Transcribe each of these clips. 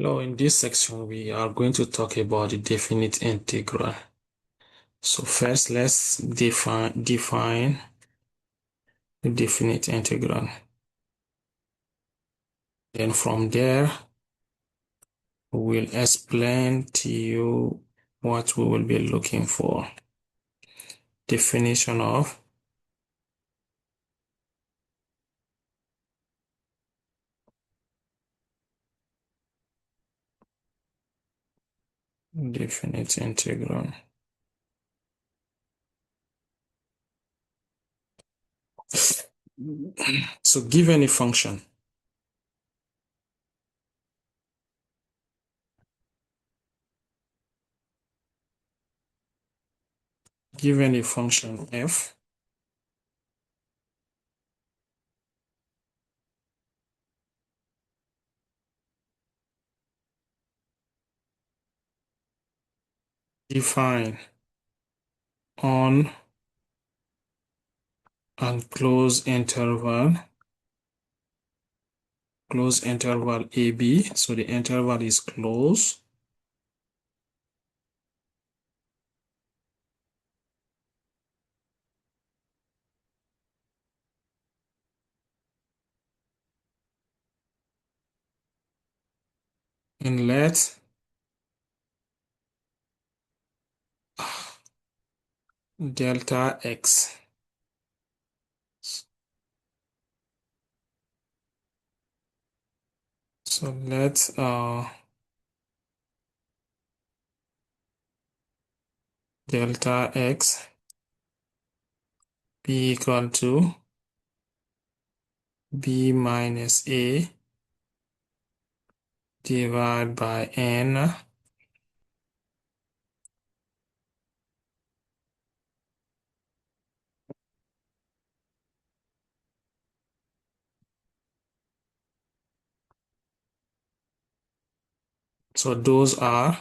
Hello, in this section, we are going to talk about the definite integral. So first, let's define the definite integral. Then from there, we'll explain to you what we will be looking for. Definition of definite integral. So given a function, f, define on and close interval AB, so the interval is closed. And let delta x. So let delta x be equal to b minus a divided by n so those are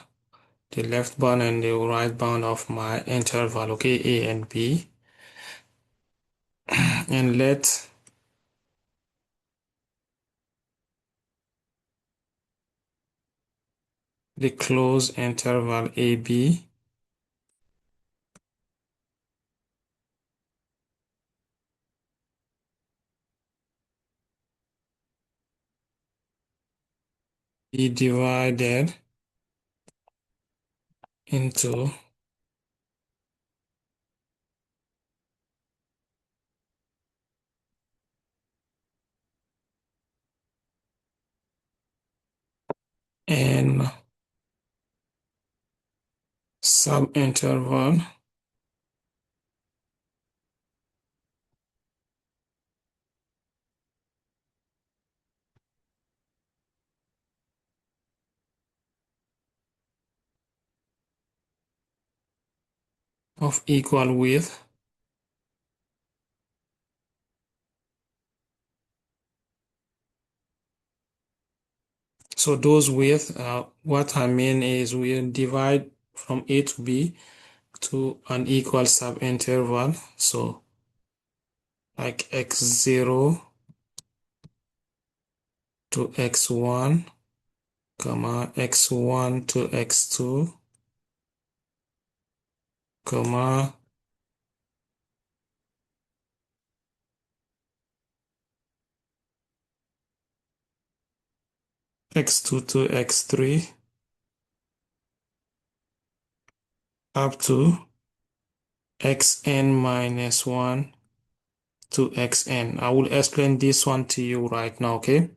the left bound and the right bound of my interval, okay, a and b. And let the closed interval ab be divided into n subinterval of equal width. So those width, what I mean is we divide from a to b to an equal subinterval. So like x0 to x1, comma x1 to x2, comma x2 to x3, up to xn minus 1 to xn. I will explain this one to you right now, okay?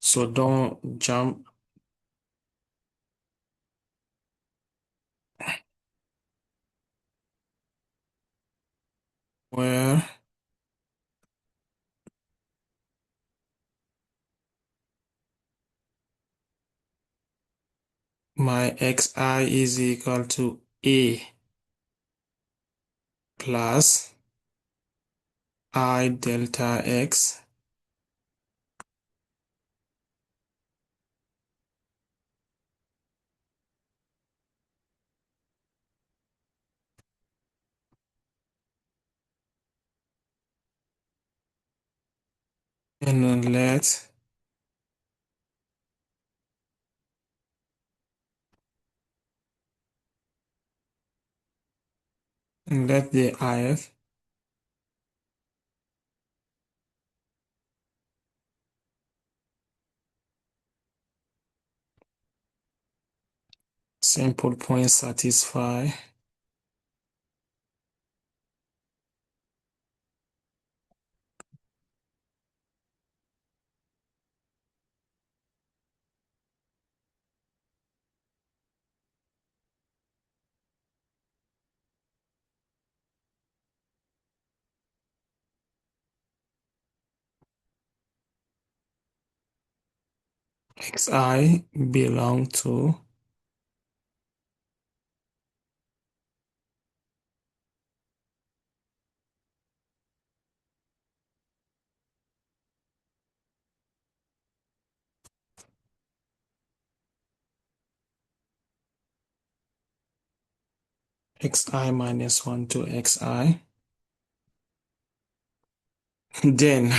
So don't jump where my xi is equal to a plus I delta x and then let And let the ith simple point satisfy xi belong to xi minus 1 to xi. Then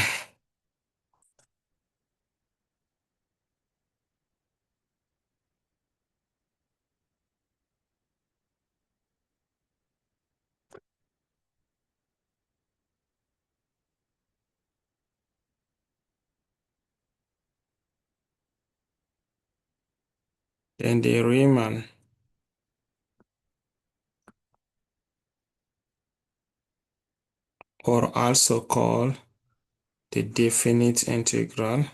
the Riemann or also called the definite integral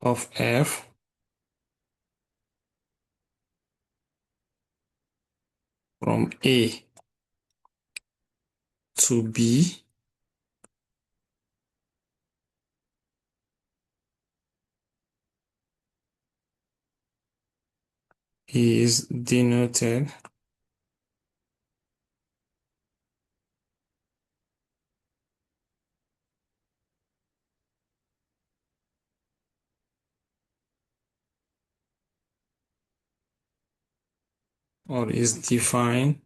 of f from a to b is denoted or is defined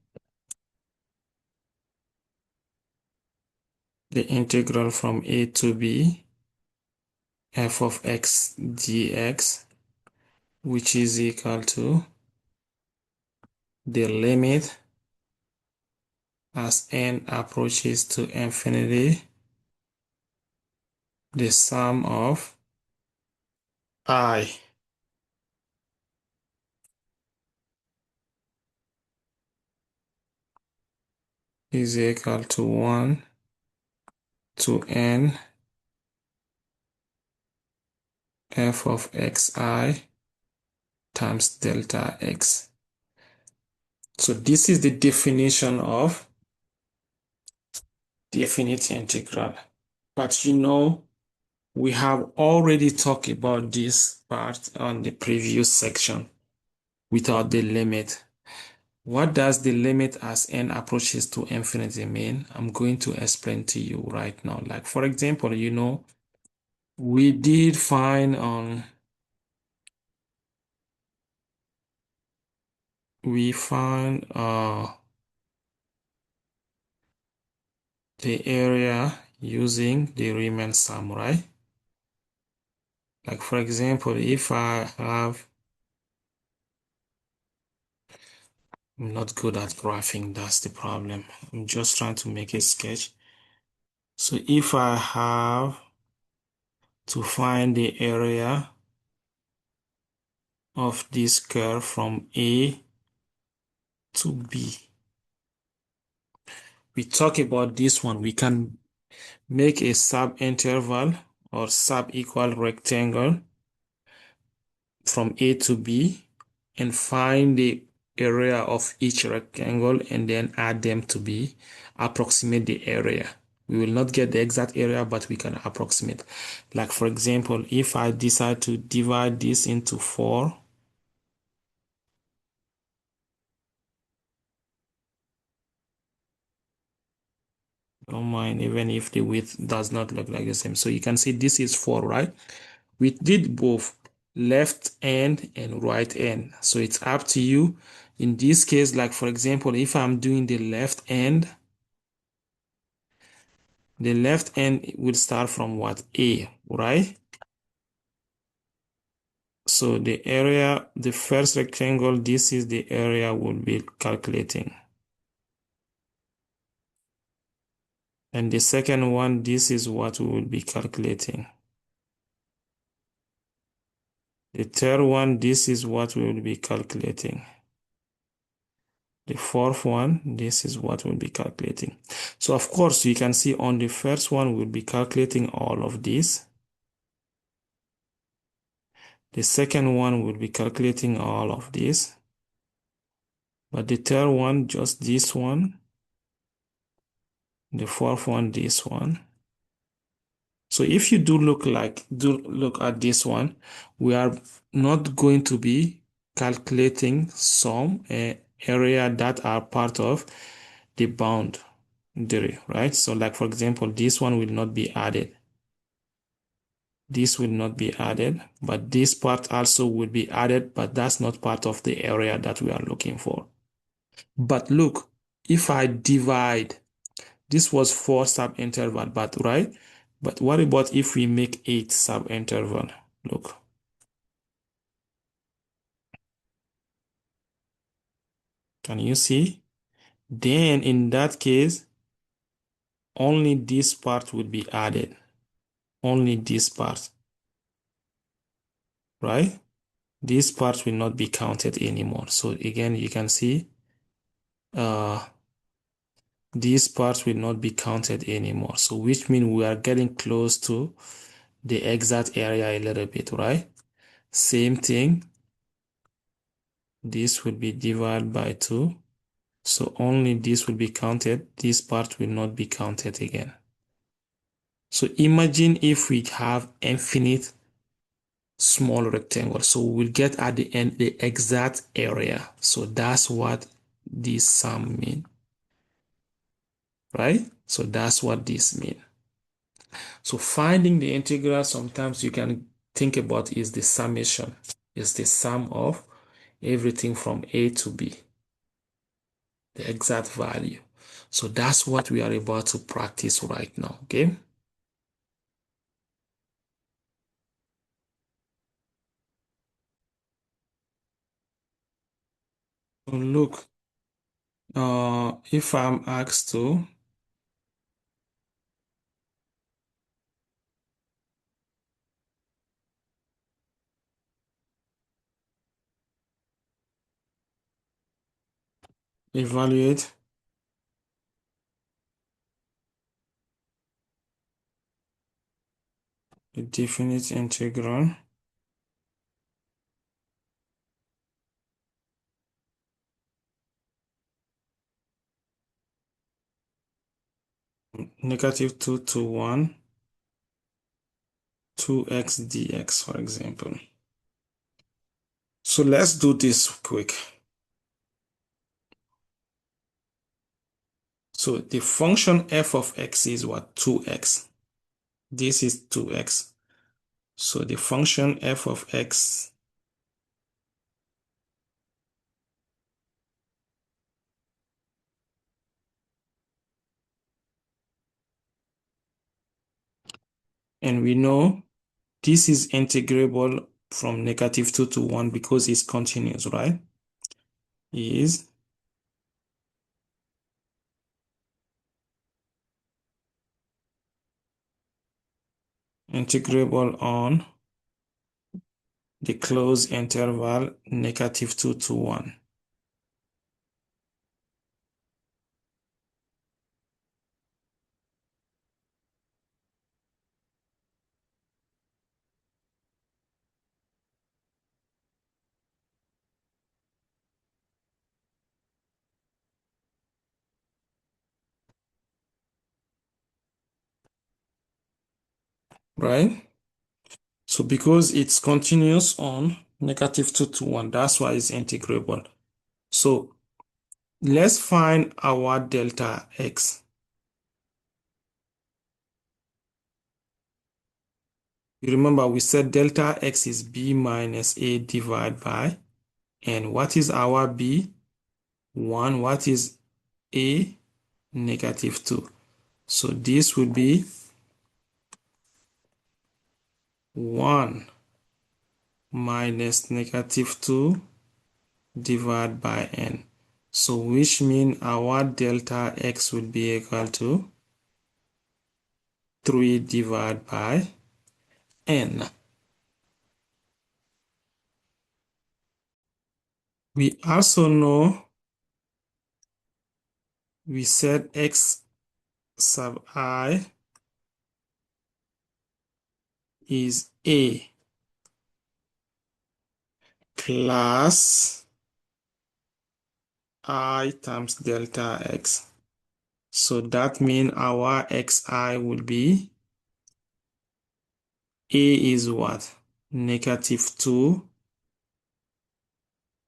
the integral from a to b f of x dx, which is equal to the limit as n approaches to infinity, the sum of I is equal to 1 to n f of xi times delta x. So this is the definition of definite integral. But we have already talked about this part on the previous section without the limit. What does the limit as n approaches to infinity mean? I'm going to explain to you right now. Like for example, we did find we found the area using the Riemann sum, right? Like for example, if I have, I'm not good at graphing, that's the problem. I'm just trying to make a sketch. So if I have to find the area of this curve from A to B, we talk about this one, we can make a sub-interval or sub-equal rectangle from A to B and find the area of each rectangle and then add them to B, approximate the area. We will not get the exact area, but we can approximate. Like for example, if I decide to divide this into 4, don't mind even if the width does not look like the same. So you can see this is 4, right? We did both left end and right end. So it's up to you. In this case, like for example, if I'm doing the left end, The left end will start from what? A, right? So the area, the first rectangle, this is the area we'll be calculating. And the second one, this is what we will be calculating. The third one, this is what we will be calculating. The fourth one, this is what we'll be calculating. So of course, you can see on the first one, we'll be calculating all of this. The second one will be calculating all of this. But the third one, just this one. The fourth one, this one. So if you do look at this one, we are not going to be calculating some area that are part of the boundary, right? So like for example, this one will not be added. This will not be added, but this part also will be added, but that's not part of the area that we are looking for. But look, if I divide, this was 4 sub-interval, but right? But what about if we make 8 sub-interval? Look. Can you see? Then in that case, only this part will be added. Only this part. Right? This part will not be counted anymore. So again, you can see these parts will not be counted anymore. So which means we are getting close to the exact area a little bit, right? Same thing. This will be divided by 2. So only this will be counted. This part will not be counted again. So imagine if we have infinite small rectangle. So we'll get at the end the exact area. So that's what this sum mean, right? So that's what this mean. So finding the integral, sometimes you can think about is the summation. It's the sum of everything from A to B, the exact value. So that's what we are about to practice right now, okay? So look, if I'm asked to evaluate a definite integral -2 to 1 2x dx, for example. So let's do this quick. So the function f of x is what? 2x. This is 2x. So the function f of x and we know this is integrable from -2 to 1 because it's continuous, right? Is integrable on the closed interval -2 to 1. Right? So because it's continuous on -2 to 1, that's why it's integrable. So let's find our delta x. You remember we said delta x is b minus a divided by, and what is our b? 1. What is a? -2. So this would be 1 minus -2 divided by n. So which means our delta x would be equal to 3 divided by n. We also know we said x sub I is a plus I times delta x. So that means our xi would be a is what? -2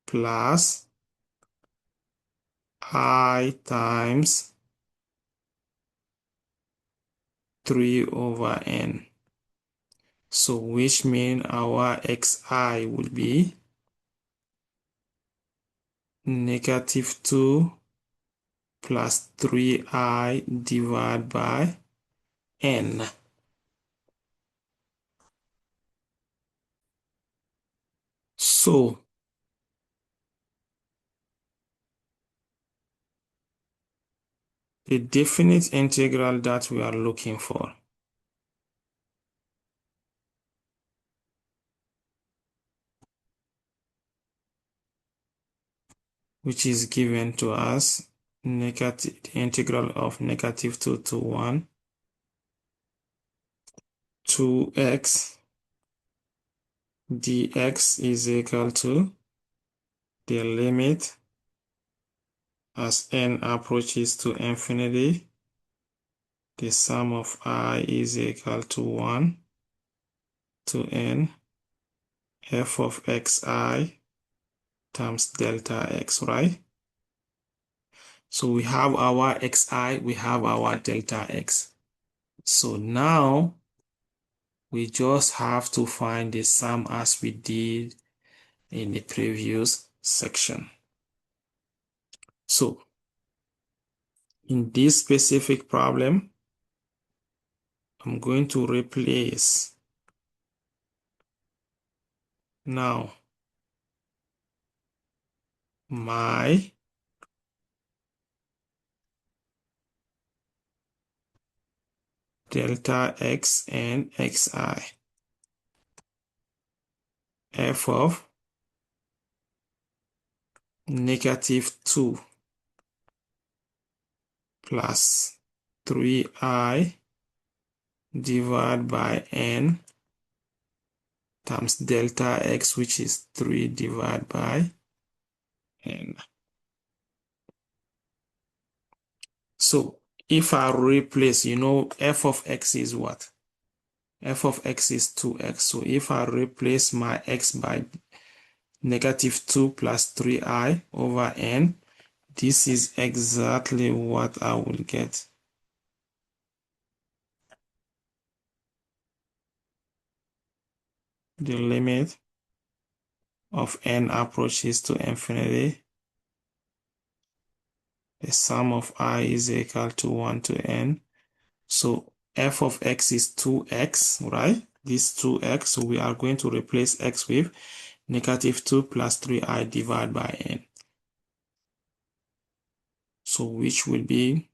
plus I times 3 over n. So which means our xi would be -2 plus 3i divided by n. So the definite integral that we are looking for, which is given to us, negative integral of -2 to 1, 2x dx is equal to the limit as n approaches to infinity, the sum of I is equal to 1 to n f of xi times delta x, right? So we have our xi, we have our delta x. So now we just have to find the sum as we did in the previous section. So in this specific problem, I'm going to replace now my delta x and xi, f of -2 plus 3i divided by n times delta x, which is 3 divided by n. So if I replace, f of x is what? F of x is 2x. So if I replace my x by -2 plus 3i over n, this is exactly what I will get. The limit of n approaches to infinity, the sum of I is equal to 1 to n. So f of x is 2x, right? This 2x, so we are going to replace x with -2 plus 3i divided by n. So which will be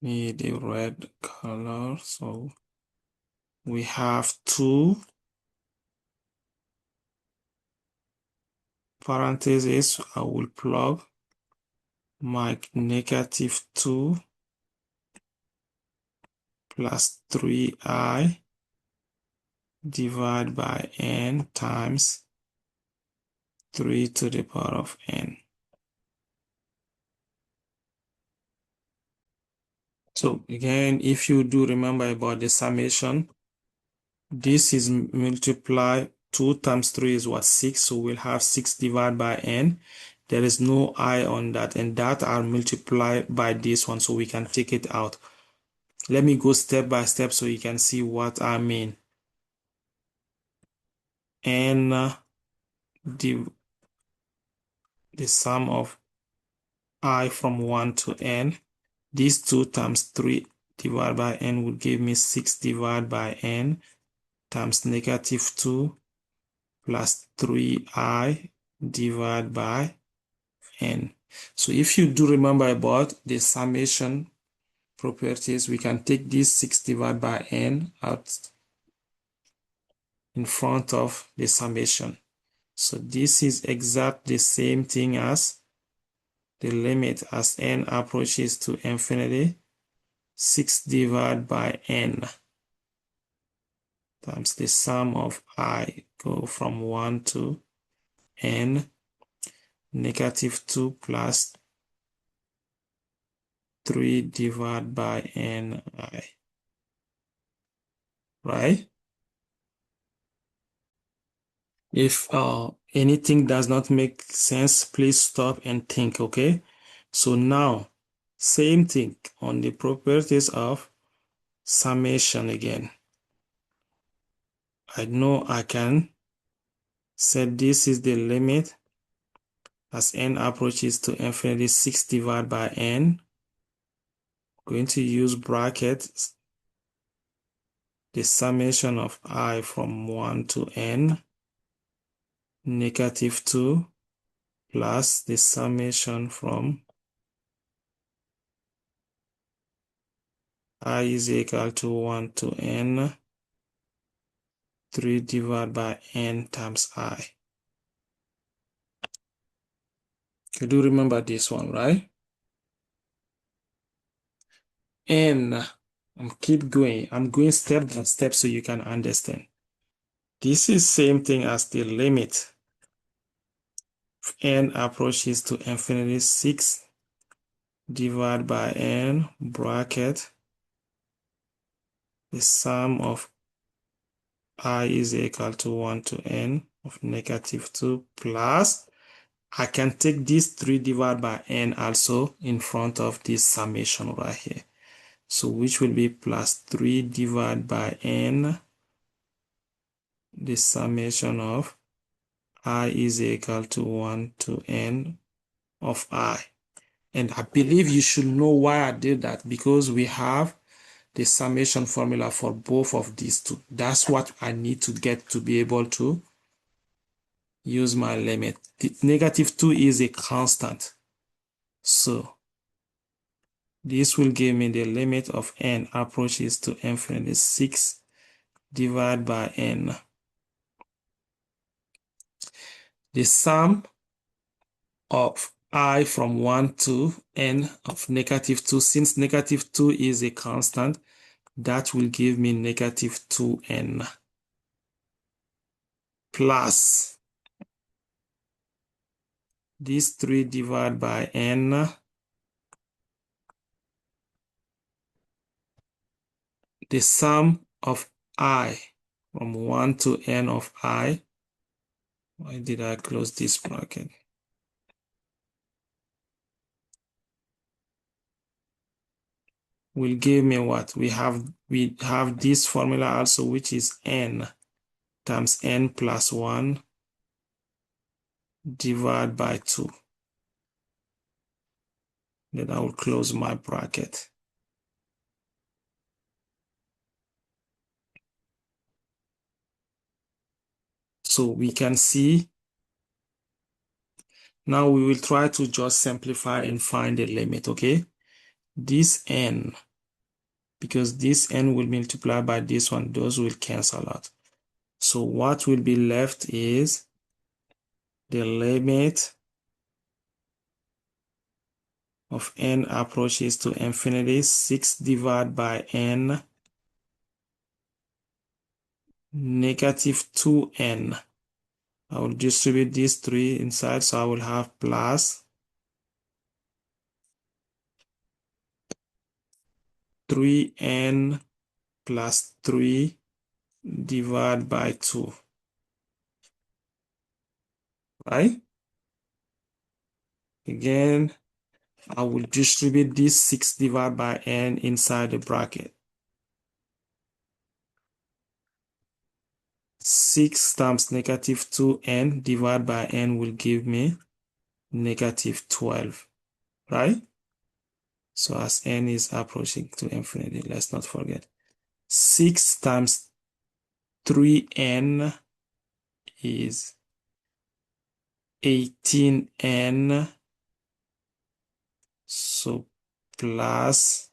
the red color. So we have 2 parentheses. I will plug my -2 plus 3i divided by n times 3 to the power of n. So again, if you do remember about the summation, this is multiply 2 times 3 is what? 6. So we'll have 6 divided by n. There is no I on that, and that are multiplied by this one, so we can take it out. Let me go step by step so you can see what I mean. N the sum of I from 1 to n. These 2 times 3 divided by n would give me 6 divided by n times negative 2 plus 3i divided by n. So if you do remember about the summation properties, we can take this 6 divided by n out in front of the summation. So this is exactly the same thing as the limit as n approaches to infinity, 6 divided by n times the sum of I go from 1 to n, negative 2 plus 3 divided by ni, right? If anything does not make sense, please stop and think, okay? So now, same thing on the properties of summation again. I know I can set this is the limit as n approaches to infinity, 6 divided by n. I'm going to use brackets, the summation of I from 1 to n, negative 2 plus the summation from I is equal to 1 to n, 3 divided by n times I. You do remember this one, right? N, keep going. I'm going step by step so you can understand. This is same thing as the limit of n approaches to infinity, 6 divided by n bracket the sum of I is equal to 1 to n of negative 2 plus I can take this 3 divided by n also in front of this summation right here. So which will be plus 3 divided by n, the summation of I is equal to 1 to n of I. And I believe you should know why I did that, because we have the summation formula for both of these two. That's what I need to get to be able to use my limit. The negative 2 is a constant. So this will give me the limit of n approaches to infinity, 6 divided by n. The sum of I from 1 to n of negative 2, since negative 2 is a constant, that will give me negative 2n plus this 3 divided by n, the sum of I from 1 to n of I. Why did I close this bracket? Will give me what? We have this formula also, which is n times n plus 1 divided by 2. Then I will close my bracket. So we can see, now we will try to just simplify and find the limit, okay? This n, because this n will multiply by this one, those will cancel out. So what will be left is the limit of n approaches to infinity, 6 divided by n, negative 2n. I will distribute these 3 inside, so I will have plus 3n plus 3 divided by 2, right? Again, I will distribute this 6 divided by n inside the bracket. 6 times negative 2n divided by n will give me negative 12, right? So as n is approaching to infinity, let's not forget. 6 times 3n is 18n. So plus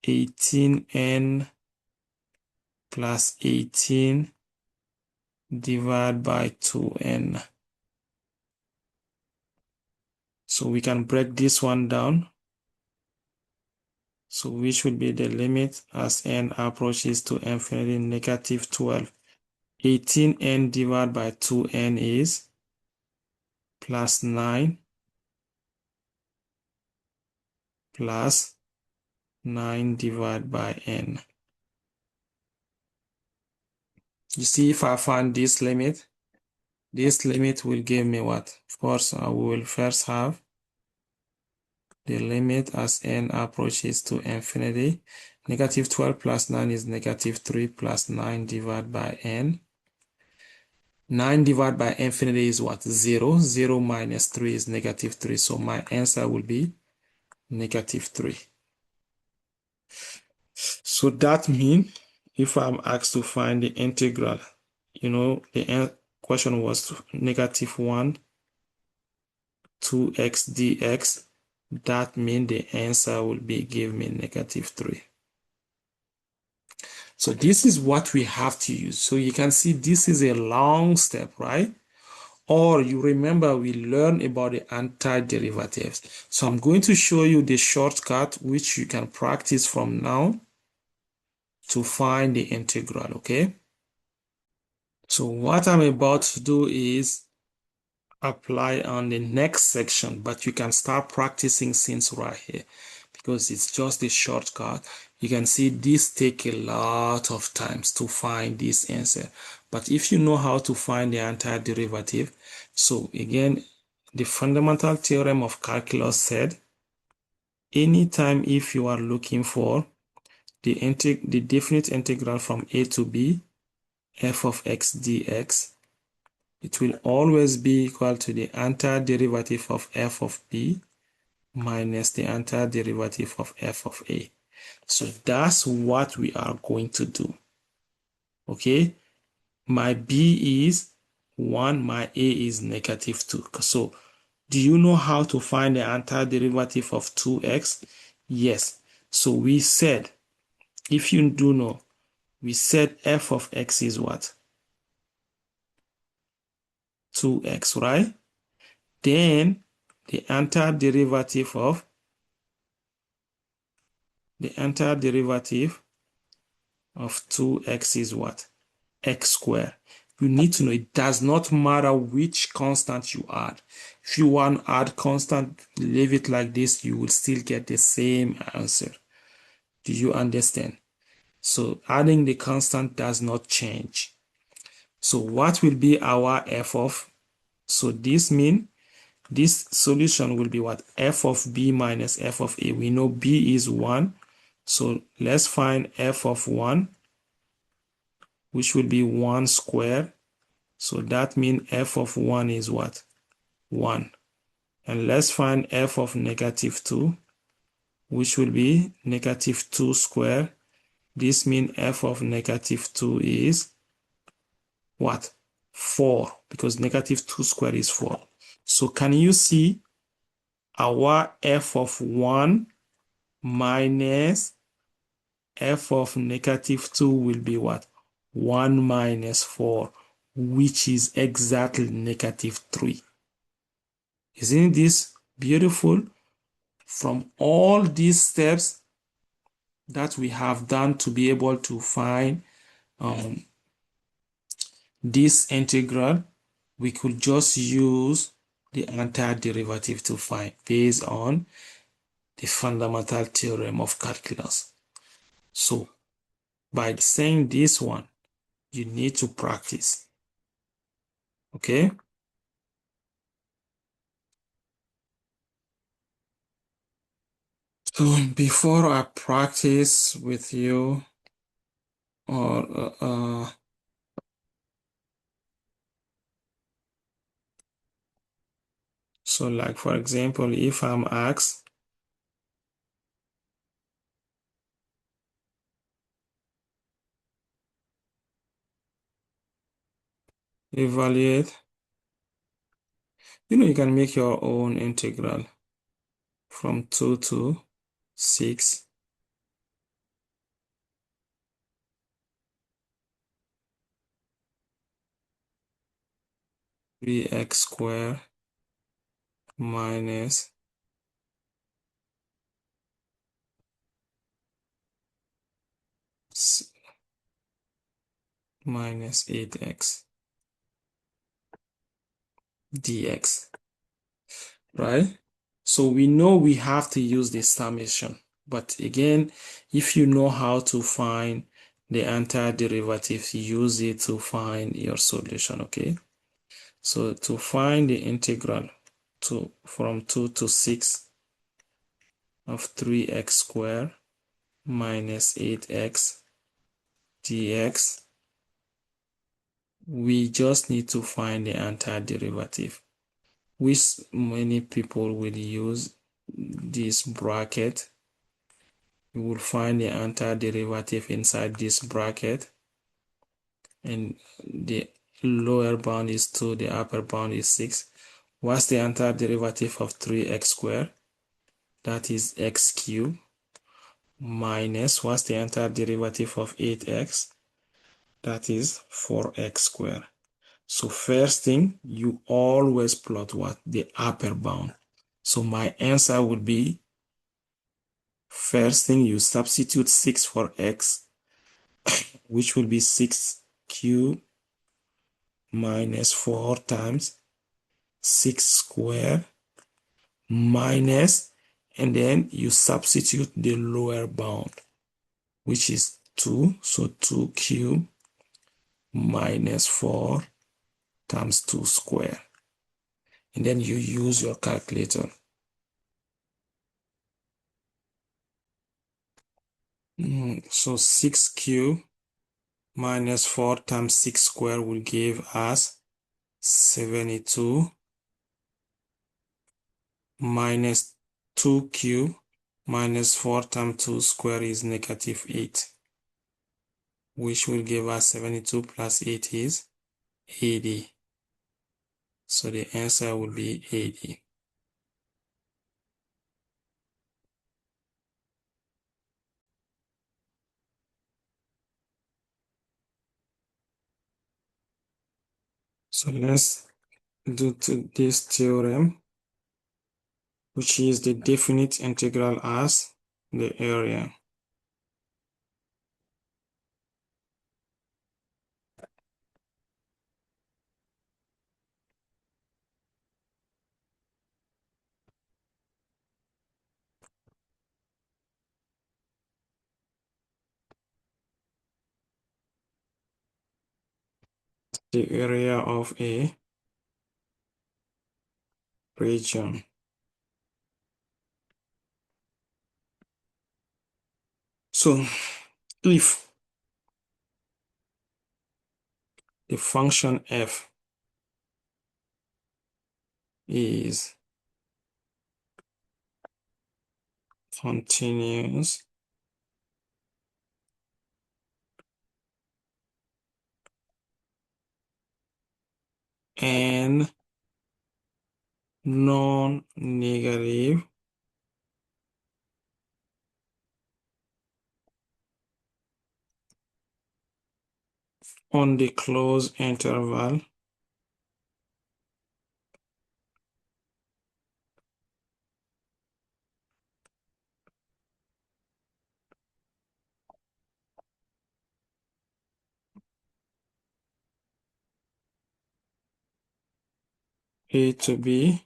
18n plus 18 divided by 2n. So we can break this one down. So which will be the limit as n approaches to infinity, negative 12. 18n divided by 2n is plus 9 plus 9 divided by n. You see, if I find this limit will give me what? Of course, I will first have the limit as n approaches to infinity. Negative 12 plus 9 is negative 3 plus 9 divided by n. 9 divided by infinity is what? 0. 0 minus 3 is negative 3. So my answer will be negative 3. So that means if I'm asked to find the integral, the question was negative 1, 2x dx. That means the answer will be give me negative 3. So this is what we have to use. So you can see this is a long step, right? Or you remember we learned about the antiderivatives. So I'm going to show you the shortcut which you can practice from now to find the integral, okay? So what I'm about to do is apply on the next section, but you can start practicing since right here because it's just a shortcut. You can see this take a lot of times to find this answer, but if you know how to find the antiderivative, so again, the fundamental theorem of calculus said anytime if you are looking for the definite integral from a to b f of x dx, it will always be equal to the antiderivative of f of b minus the antiderivative of f of a. So that's what we are going to do. Okay, my b is 1, my a is negative 2. So do you know how to find the antiderivative of 2x? Yes. So we said, if you do know, we said f of x is what? 2x, right? Then the antiderivative of 2x is what? X squared. You need to know it does not matter which constant you add. If you want to add constant, leave it like this, you will still get the same answer. Do you understand? So adding the constant does not change. So what will be our f of? So this means this solution will be what? F of b minus f of a. We know b is 1. So let's find f of 1, which will be 1 squared. So that means f of 1 is what? 1. And let's find f of negative 2, which will be negative 2 squared. This means f of negative 2 is what? 4, because negative 2 squared is 4. So can you see our f of 1 minus f of negative 2 will be what? 1 minus 4, which is exactly negative 3. Isn't this beautiful? From all these steps that we have done to be able to find this integral, we could just use the antiderivative to find based on the fundamental theorem of calculus. So by saying this one, you need to practice. Okay? So before I practice with you, or So like for example, if I'm asked evaluate, you can make your own integral from 2 to 6 3x squared minus minus 8x dx, right? So we know we have to use the summation, but again, if you know how to find the antiderivative, use it to find your solution, okay? So to find the integral from 2 to 6 of 3x squared minus 8x dx, we just need to find the antiderivative, which many people will use this bracket. You will find the antiderivative inside this bracket, and the lower bound is 2, the upper bound is 6. What's the antiderivative of 3x squared? That is x cubed minus, what's the antiderivative of 8x? That is 4x squared. So first thing, you always plot what? The upper bound. So my answer would be, first thing, you substitute 6 for x, which will be 6 cubed minus 4 times 6 squared minus, and then you substitute the lower bound, which is 2. So 2 cubed minus 4 times 2 squared. And then you use your calculator. So 6 cubed minus 4 times 6 squared will give us 72 minus 2 cubed minus 4 times 2 squared is negative 8, which will give us 72 plus 8 is 80. So the answer will be 80. So let's do to this theorem, which is the definite integral as the area. The area of a region. So if the function f is continuous and non-negative, on the closed interval, a to b,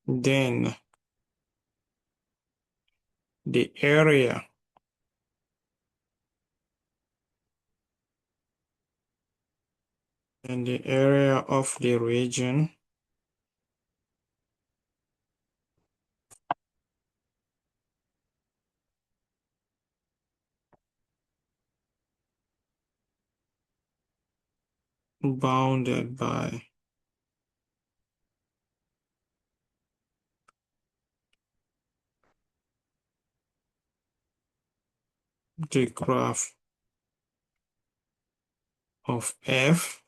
then the area of the region bounded by the graph of f.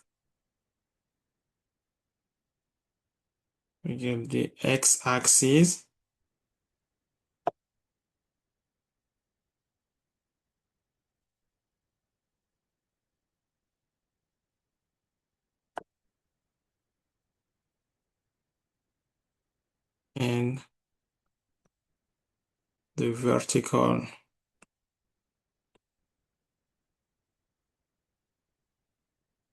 We get the x-axis and the vertical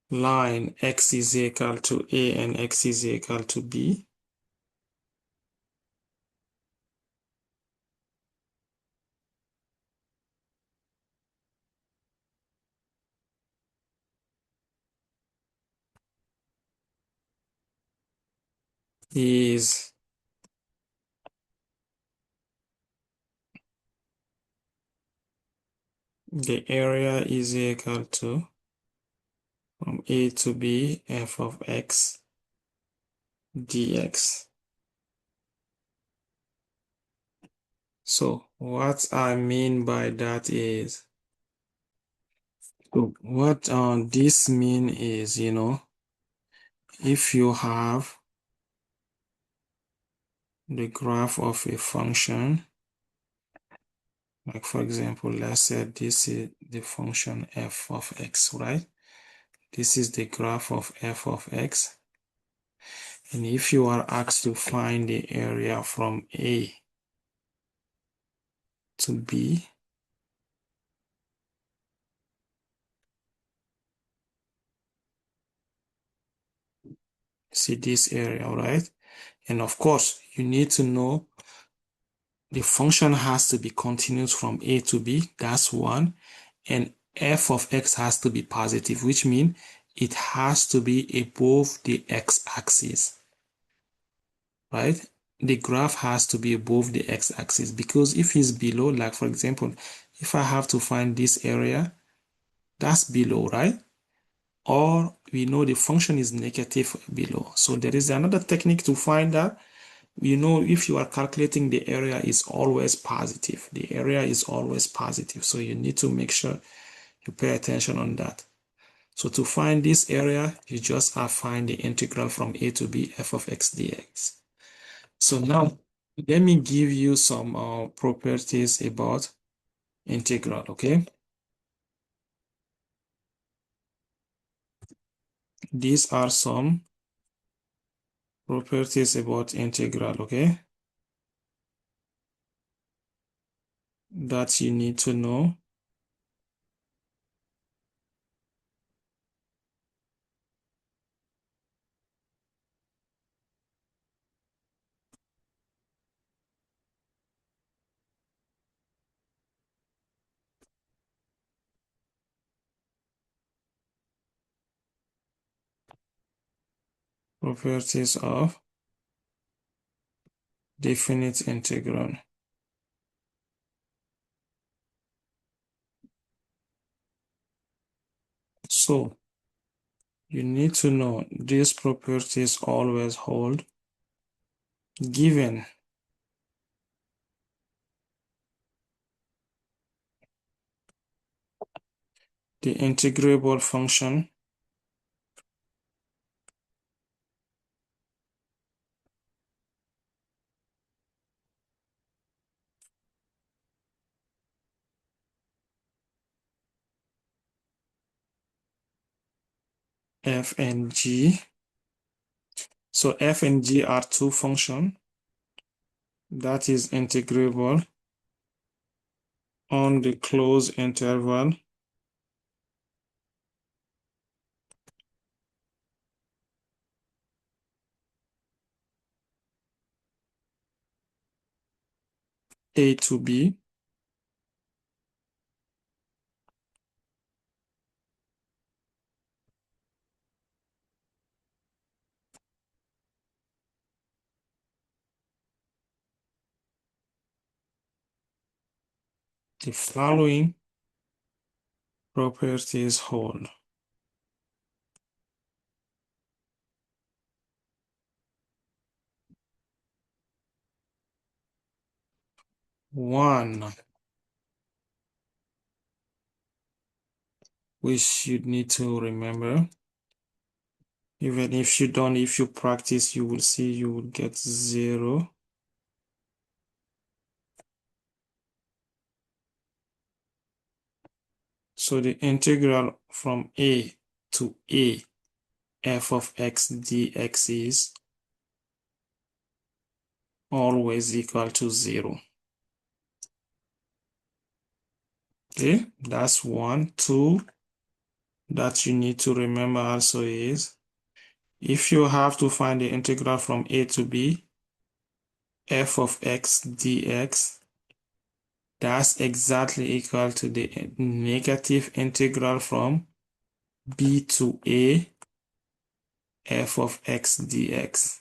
line x is equal to a and x is equal to b. Is the area is equal to from a to b f of x dx. So what I mean by that is, so what this mean is, if you have the graph of a function, like for example, let's say this is the function f of x, right? This is the graph of f of x. And if you are asked to find the area from A to B, see this area, right? And of course, you need to know the function has to be continuous from A to B. That's one. And f of x has to be positive, which means it has to be above the x-axis, right? The graph has to be above the x-axis, because if it's below, like for example, if I have to find this area, that's below, right? Or we know the function is negative below. So there is another technique to find that. If you are calculating, the area is always positive. The area is always positive. So you need to make sure you pay attention on that. So to find this area, you just have to find the integral from a to b f of x dx. So now let me give you some properties about integral, okay? These are some properties about integral, okay? That you need to know. Properties of definite integral. So you need to know these properties always hold given the integrable function f and g. So f and g are two functions that is integrable on the closed interval a to b. The following properties hold. 1. Which you need to remember. Even if you don't, if you practice, you will see you will get 0. So the integral from a to a f of x dx is always equal to 0. Okay, that's 1. 2, that you need to remember also is, if you have to find the integral from a to b, f of x dx, that's exactly equal to the negative integral from b to a, f of x dx.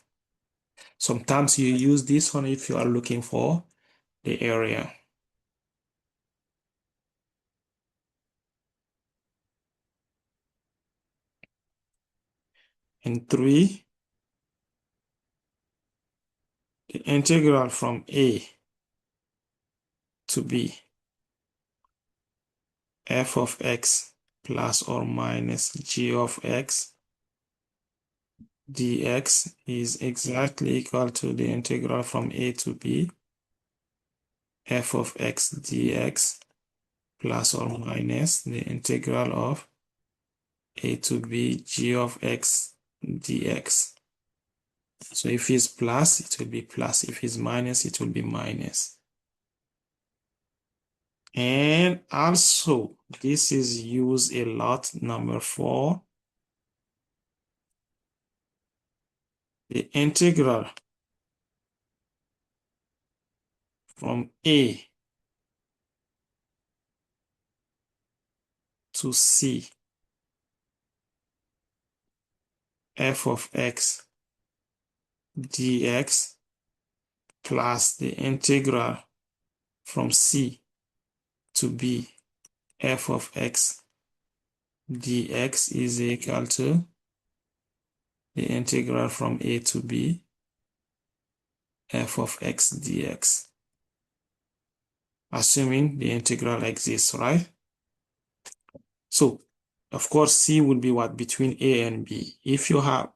Sometimes you use this one if you are looking for the area. And 3, the integral from a to b, f of x plus or minus g of x dx is exactly equal to the integral from a to b, f of x dx plus or minus the integral of a to b g of x dx. So if it's plus, it will be plus. If it's minus, it will be minus. And also, this is used a lot, number 4. The integral from a to c f of x dx plus the integral from c to b f of x dx is equal to the integral from a to b f of x dx, assuming the integral exists, right? So, of course, c would be what? Between a and b. If you have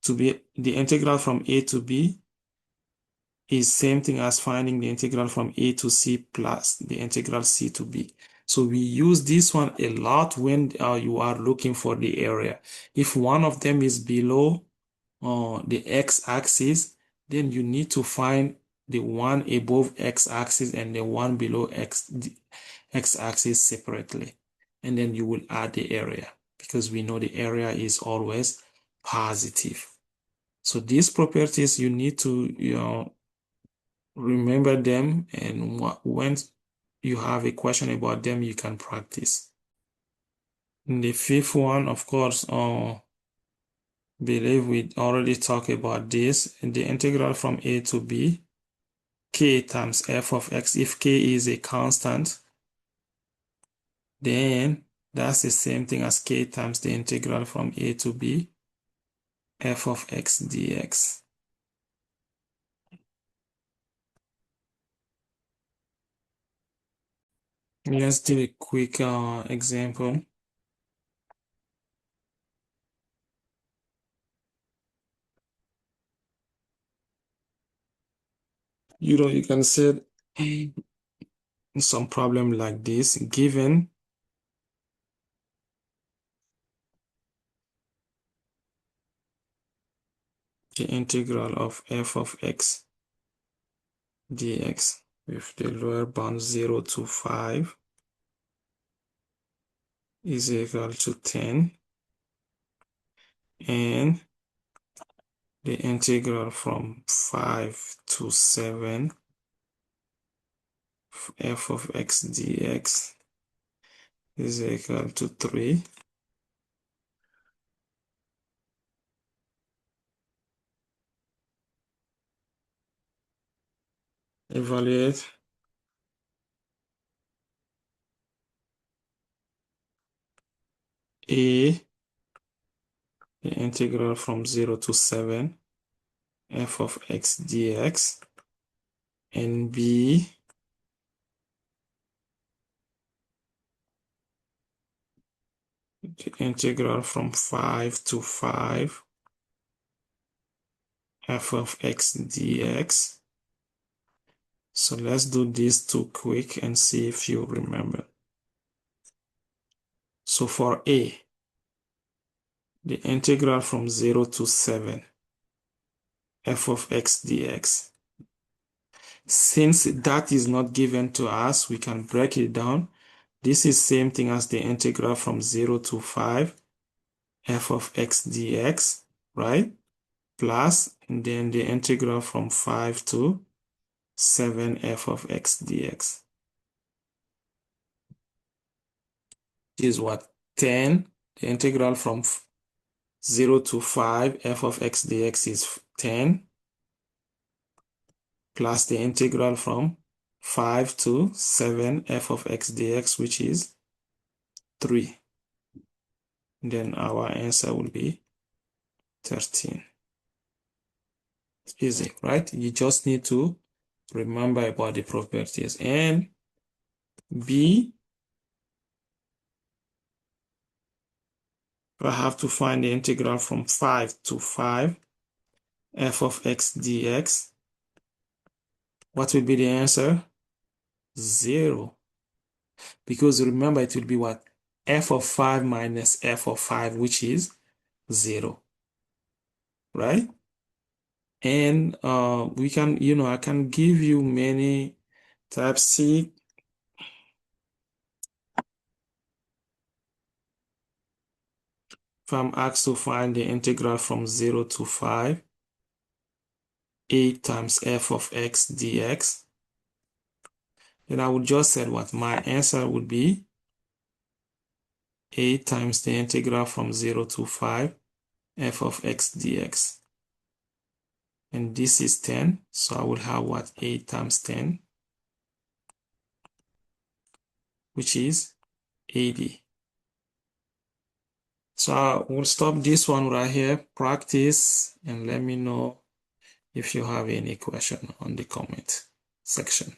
to be the integral from a to b is same thing as finding the integral from a to c plus the integral c to b. So we use this one a lot when you are looking for the area. If one of them is below the x-axis, then you need to find the one above x-axis and the one below x-axis separately. And then you will add the area because we know the area is always positive. So these properties you need to remember them, and when you have a question about them, you can practice. In the 5th one, of course, believe we already talked about this. The integral from a to b, k times f of x. If k is a constant, then that's the same thing as k times the integral from a to b, f of x dx. Let's do a quick example. You can say some problem like this, given the integral of f of x dx with the lower bound 0 to 5 is equal to 10, and the integral from 5 to 7 f of x dx is equal to 3. Evaluate a, the integral from 0 to 7 f of x dx, and b, the integral from 5 to 5 f of x dx. So let's do this too quick and see if you remember. So for a, the integral from 0 to 7 f of x dx. Since that is not given to us, we can break it down. This is same thing as the integral from 0 to 5 f of x dx, right? Plus, and then the integral from 5 to 7 f of x dx. This is what? 10. The integral from 0 to 5 f of x dx is 10, plus the integral from 5 to 7 f of x dx, which is 3. Then our answer will be 13. It's easy, right? You just need to remember about the properties. And B, I have to find the integral from 5 to 5 f of x dx. What will be the answer? 0. Because remember, it will be what? F of 5 minus f of 5, which is 0. Right? And we can, I can give you many types. C. If I'm asked to find the integral from 0 to 5, 8 times f of x dx, then I would just say what? My answer would be 8 times the integral from 0 to 5 f of x dx. And this is 10, so I would have what? 8 times 10, which is 80. So we'll stop this one right here, practice, and let me know if you have any question on the comment section.